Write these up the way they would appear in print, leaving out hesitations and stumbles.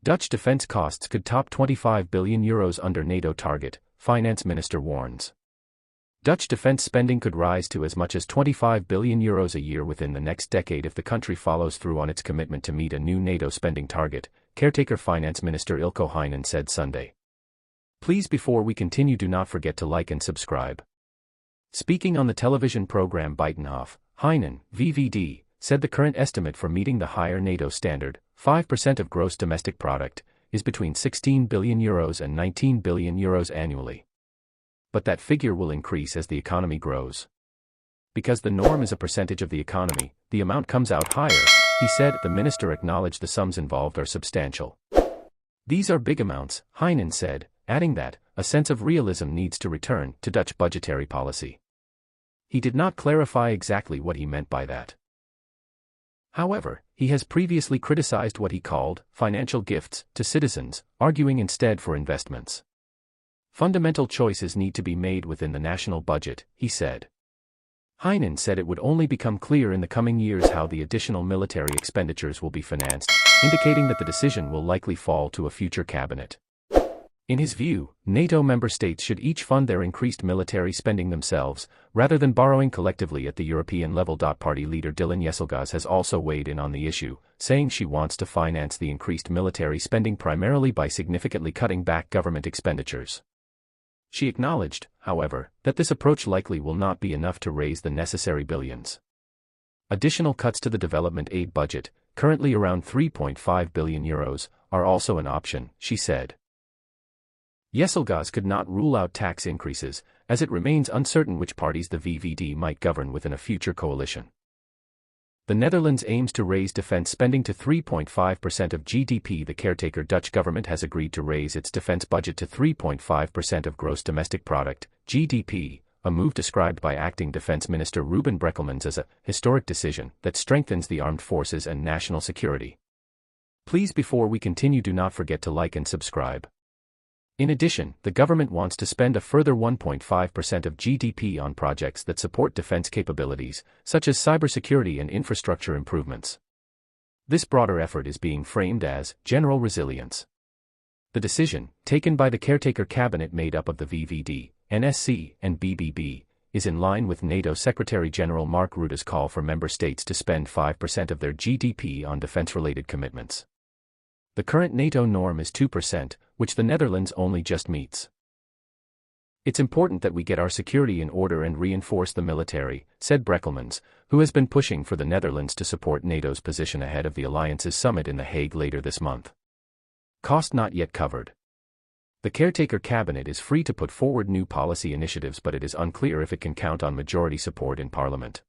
Dutch defense costs could top €25 billion under NATO target, finance minister warns. Dutch defense spending could rise to as much as €25 billion a year within the next decade if the country follows through on its commitment to meet a new NATO spending target, caretaker finance minister Ilko Heinen said Sunday. Please, before we continue, do not forget to like and subscribe. Speaking on the television program Buitenhof, Heinen, VVD, said the current estimate for meeting the higher NATO standard, 5% of gross domestic product, is between €16 billion and €19 billion annually. But that figure will increase as the economy grows. Because the norm is a percentage of the economy, the amount comes out higher, he said. The minister acknowledged the sums involved are substantial. These are big amounts, Heinen said, adding that a sense of realism needs to return to Dutch budgetary policy. He did not clarify exactly what he meant by that. However, he has previously criticized what he called financial gifts to citizens, arguing instead for investments. Fundamental choices need to be made within the national budget, he said. Heinen said it would only become clear in the coming years how the additional military expenditures will be financed, indicating that the decision will likely fall to a future cabinet. In his view, NATO member states should each fund their increased military spending themselves, rather than borrowing collectively at the European level. Party leader Dylan Jesselgas has also weighed in on the issue, saying she wants to finance the increased military spending primarily by significantly cutting back government expenditures. She acknowledged, however, that this approach likely will not be enough to raise the necessary billions. Additional cuts to the development aid budget, currently around €3.5 billion, are also an option, she said. Jesselgas could not rule out tax increases, as it remains uncertain which parties the VVD might govern within a future coalition. The Netherlands aims to raise defense spending to 3.5% of GDP. The caretaker Dutch government has agreed to raise its defense budget to 3.5% of gross domestic product, GDP, a move described by acting Defense Minister Ruben Brekelmans as a historic decision that strengthens the armed forces and national security. Please, before we continue, do not forget to like and subscribe. In addition, the government wants to spend a further 1.5% of GDP on projects that support defense capabilities, such as cybersecurity and infrastructure improvements. This broader effort is being framed as general resilience. The decision, taken by the caretaker cabinet made up of the VVD, NSC, and BBB, is in line with NATO Secretary-General Mark Rutte's call for member states to spend 5% of their GDP on defense-related commitments. The current NATO norm is 2%, which the Netherlands only just meets. It's important that we get our security in order and reinforce the military, said Brekelmans, who has been pushing for the Netherlands to support NATO's position ahead of the alliance's summit in The Hague later this month. Cost not yet covered. The caretaker cabinet is free to put forward new policy initiatives, but it is unclear if it can count on majority support in Parliament.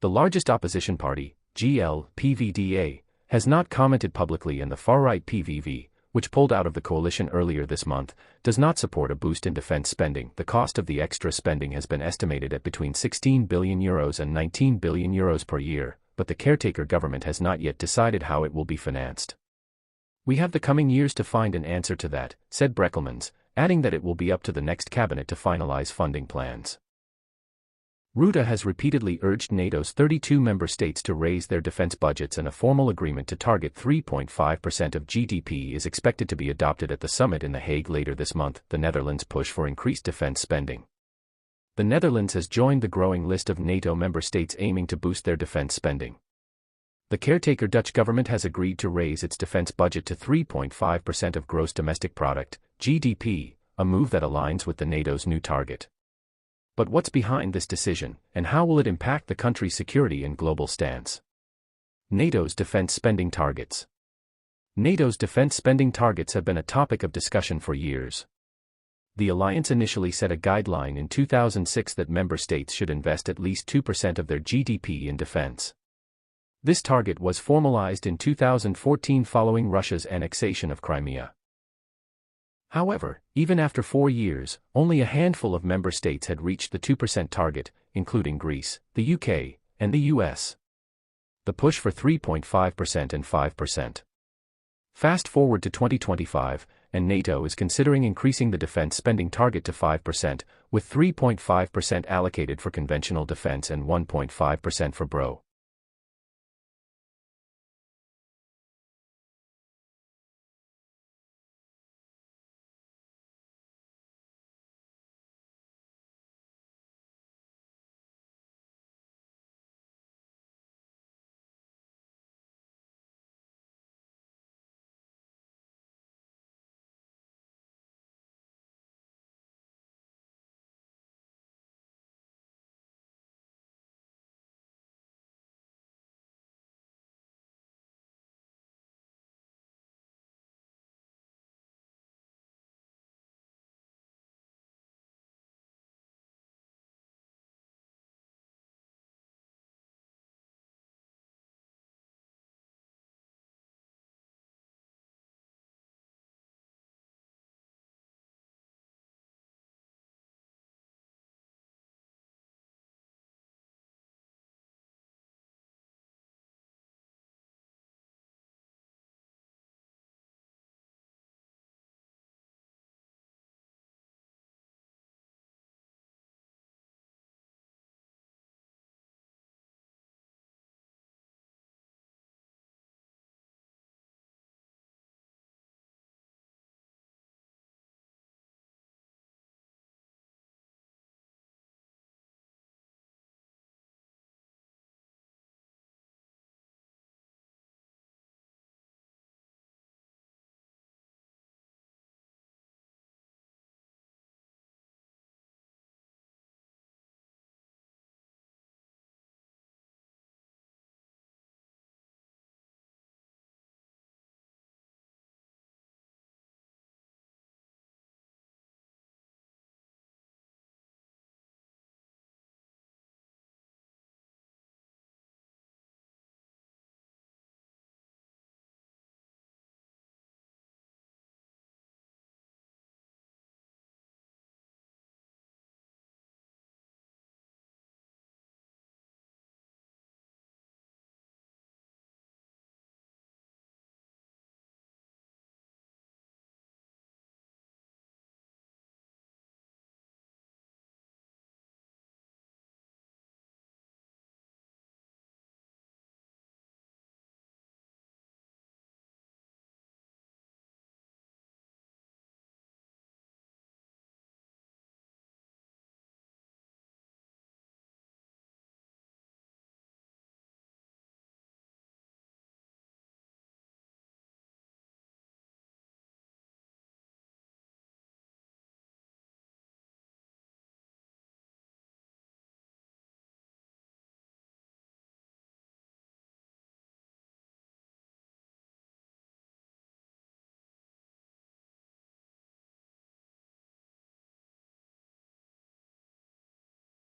The largest opposition party, GL-PVDA, has not commented publicly, and the far-right PVV, which pulled out of the coalition earlier this month, does not support a boost in defense spending. The cost of the extra spending has been estimated at between €16 billion and €19 billion per year, but the caretaker government has not yet decided how it will be financed. We have the coming years to find an answer to that, said Brekelmans, adding that it will be up to the next cabinet to finalize funding plans. Rutte has repeatedly urged NATO's 32 member states to raise their defense budgets, and a formal agreement to target 3.5% of GDP is expected to be adopted at the summit in The Hague later this month. The Netherlands' push for increased defense spending. The Netherlands has joined the growing list of NATO member states aiming to boost their defense spending. The caretaker Dutch government has agreed to raise its defense budget to 3.5% of gross domestic product, GDP, a move that aligns with the NATO's new target. But what's behind this decision, and how will it impact the country's security and global stance? NATO's defense spending targets. NATO's defense spending targets have been a topic of discussion for years. The alliance initially set a guideline in 2006 that member states should invest at least 2% of their GDP in defense. This target was formalized in 2014 following Russia's annexation of Crimea. However, even after 4 years, only a handful of member states had reached the 2% target, including Greece, the UK, and the US. The push for 3.5% and 5%. Fast forward to 2025, and NATO is considering increasing the defense spending target to 5%, with 3.5% allocated for conventional defense and 1.5% for BRO.